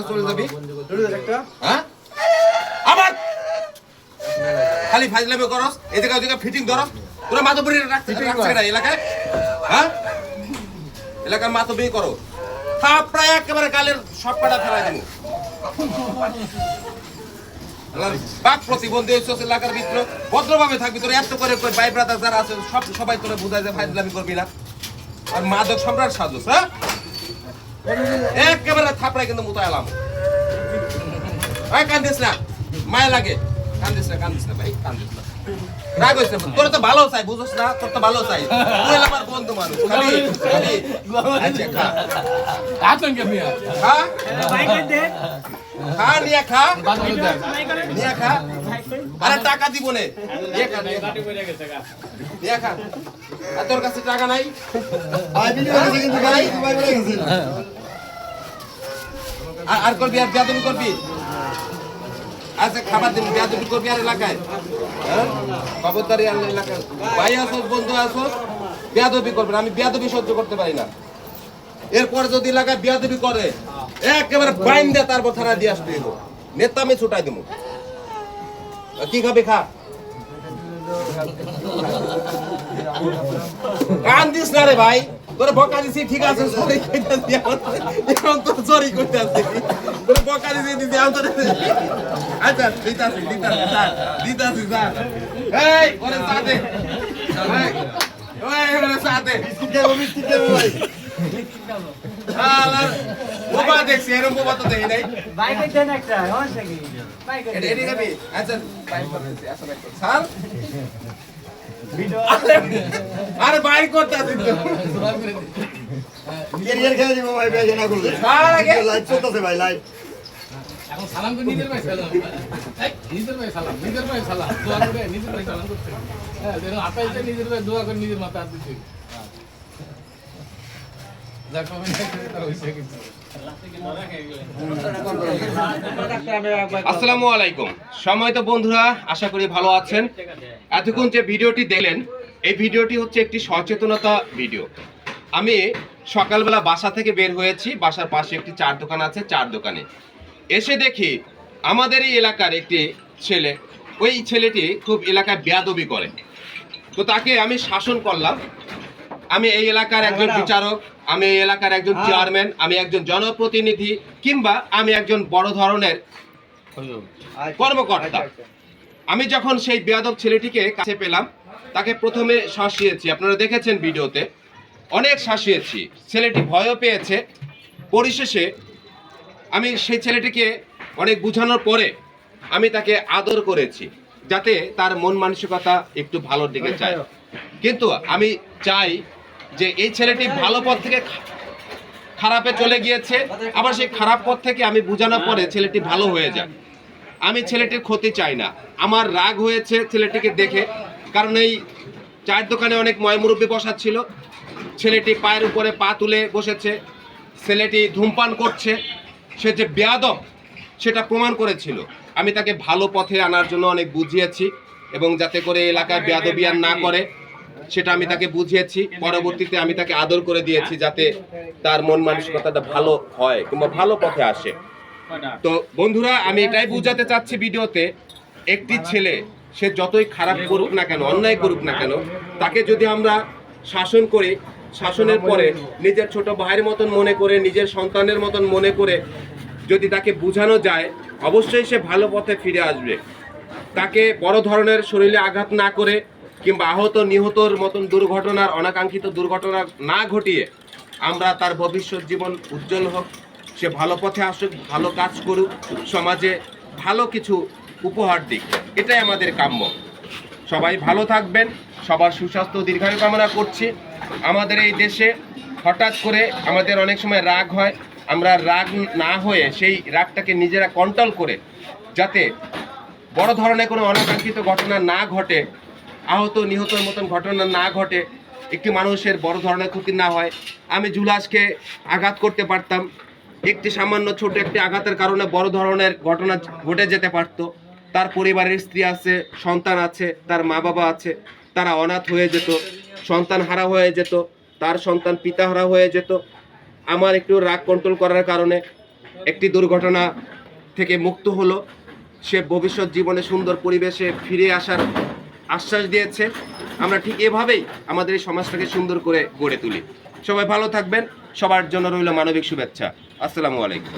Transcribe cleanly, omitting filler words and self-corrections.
চলে যাবি হ্যাঁ আবার খালি ফাজলামি করস এদিকে ওদিকে ফিটিং ধরস তোরা মাতবরি রাখছিস না এলাকায় হ্যাঁ এলাকার মাতবরি করো থাপড়া একেবারে কালের সব কটা ফেলাই দেবো বাক প্রতিবন্ধী হয়েছিস এলাকার ভিতরে ভদ্রভাবে থাকবি তোরা এত করে ভাই ব্রাদার যারা আছে সবাই তোরা বুঝায় যে ফাজলামি করবি না আর মাদক সম্রাট সাজুস হ্যাঁ একেবারে থাপড়ায় কিন্তু মুতা এলাম কান্দিস না মায়া লাগে কান্দিস না ভাই কান্দিস না রাগ হইছে তোর তো ভালো চাই বুঝছ না তোর তো ভালো চাই তুই আমার বন্ধু মানুষ খালি আচ্ছা খা আতঙ্কে মিয়া খা খা নিয়ে খা আরে টাকা দিব নে নিয়ে খা আর তোর কাছে টাকা নাই আর করবি আর বিয়া তুমি করবি আচ্ছা খাবার দিন বিয়া তুমি করবি আর এলাকায় খবরদারি আর এলাকায় ভাই আসোস বন্ধু আসোস বিয়াদবি করবেন আমি বিয়াদবি সহ্য করতে পারি না এরপরে যদি এলাকায় বিয়াদবি করে একেবারে বাইন দিয়ে তারপর থানা দিয়ে আসতে দিব নেতা আমি ছুটাই দেবো কি খাবে খা কান্দিস না রে ভাই তোর বকা দিছি ঠিক আছে সরি কইতাছি এখন তো সরি কইতাছি তোর বকা দিছি আমি তোর আচ্ছা দিতাছি স্যার এই ওরে সাথে ওই ওরে সাথে বিস্কিট দেবো ভাই বাবা দেখছি এরকম বাবা তো দেখি নাই বাইক দেন একটা হচ্ছে কি বাইক এডি খাবি আচ্ছা বাইক করতেছি আচ্ছা বাইক কর স্যার আরে বাইক করতেছি তো ক্যারিয়ার খেলে দিব ভাই বেজে না করলে স্যার আগে লাইভ চলতেছে ভাই লাইভ এখন সালাম করে নিজের ভাই সালাম নিজের ভাই সালাম দোয়া করে নিজের ভাই সালাম করতে হ্যাঁ দেখুন আপাইতে নিজের ভাই দোয়া করে নিজের মাথা হাত দিতে আসসালামু আলাইকুম সম্মানিত বন্ধুরা আশা করি ভালো আছেন এতক্ষণ যে ভিডিওটি দেখলেন এই ভিডিওটি হচ্ছে একটি সচেতনতা ভিডিও আমি সকালবেলা বাসা থেকে বের হয়েছি বাসার পাশে একটি চার দোকান আছে চার দোকানে এসে দেখি আমাদের এই এলাকার একটি ছেলে ওই ছেলেটি খুব এলাকায় বেয়াদবি করে তো তাকে আমি শাসন করলাম আমি এই এলাকার একজন বিচারক আমি এই এলাকার একজন চেয়ারম্যান আমি একজন জনপ্রতিনিধি কিংবা আমি একজন বড় ধরনের কর্মকর্তা আমি যখন সেই বেয়াদব ছেলেটিকে কাছে পেলাম তাকে প্রথমে শাসিয়েছি আপনারা দেখেছেন ভিডিওতে অনেক শাসিয়েছি ছেলেটি ভয়ও পেয়েছে পরিশেষে আমি সেই ছেলেটিকে অনেক বোঝানোর পরে আমি তাকে আদর করেছি যাতে তার মন মানসিকতা একটু ভালোর দিকে যায় কিন্তু আমি চাই যে এই ছেলেটি ভালো পথ থেকে খারাপে চলে গিয়েছে আবার সেই খারাপ পথ থেকে আমি বোঝানোর পরে ছেলেটি ভালো হয়ে যায় আমি ছেলেটির ক্ষতি চাই না আমার রাগ হয়েছে ছেলেটিকে দেখে কারণ এই চায়ের দোকানে অনেক ময়মুরব্বী বসা ছিল ছেলেটি পায়ের উপরে পা তুলে বসেছে ছেলেটি ধূমপান করছে সে যে বেয়াদব সেটা প্রমাণ করেছিল আমি তাকে ভালো পথে আনার জন্য অনেক বুঝিয়েছি এবং যাতে করে এলাকায় বেয়াদবি আর না করে সেটা আমি তাকে বুঝিয়েছি পরবর্তীতে আমি তাকে আদর করে দিয়েছি যাতে তার মন মানসিকতাটা ভালো হয় কিংবা ভালো পথে আসে তো বন্ধুরা আমি এটাই বুঝাতে চাচ্ছি ভিডিওতে একটি ছেলে সে যতই খারাপ করুক না কেন অন্যায় করুক না কেন তাকে যদি আমরা শাসন করি শাসনের পরে নিজের ছোট ভাইয়ের মতন মনে করে নিজের সন্তানের মতন মনে করে যদি তাকে বোঝানো যায় অবশ্যই সে ভালো পথে ফিরে আসবে তাকে বড় ধরনের শরীরে আঘাত না করে কিংবা আহত নিহতর মতন দুর্ঘটনার অনাকাঙ্ক্ষিত দুর্ঘটনা না ঘটিয়ে আমরা তার ভবিষ্যৎ জীবন উজ্জ্বল হোক সে ভালো পথে আসুক ভালো কাজ করুক সমাজে ভালো কিছু উপহার দিক এটাই আমাদের কাম্য সবাই ভালো থাকবেন সবার সুস্বাস্থ্য দীর্ঘায়ু কামনা করছি আমাদের এই দেশে হঠাৎ করে আমাদের অনেক সময় রাগ হয় আমরা রাগ না হয়ে সেই রাগটাকে নিজেরা কন্ট্রোল করে যাতে বড় ধরনের কোনো অনাকাঙ্ক্ষিত ঘটনা না ঘটে আহত নিহতর মতন ঘটনা না ঘটে একটি মানুষের বড় ধরনের ক্ষতি না হয় আমি জুলাসকে আঘাত করতে পারতাম একটি সামান্য ছোট একটি আঘাতের কারণে বড় ধরনের ঘটনা ঘটে যেতে পারত তার পরিবারের স্ত্রী আছে সন্তান আছে তার মা বাবা আছে তারা অনাথ হয়ে যেত সন্তান হারা হয়ে যেত তার সন্তান পিতা হারা হয়ে যেত আমার একটু রাগ কন্ট্রোল করার কারণে একটি দুর্ঘটনা থেকে মুক্ত হলো, সে ভবিষ্যৎ জীবনে সুন্দর পরিবেশে ফিরে আসার আশ্বাস দিয়েছে। আমরা ঠিক এভাবেই আমাদের এই সমাজটাকে সুন্দর করে গড়ে তুলি। সবাই ভালো থাকবেন, সবার জন্য রইল মানবিক শুভেচ্ছা। আসসালামু আলাইকুম।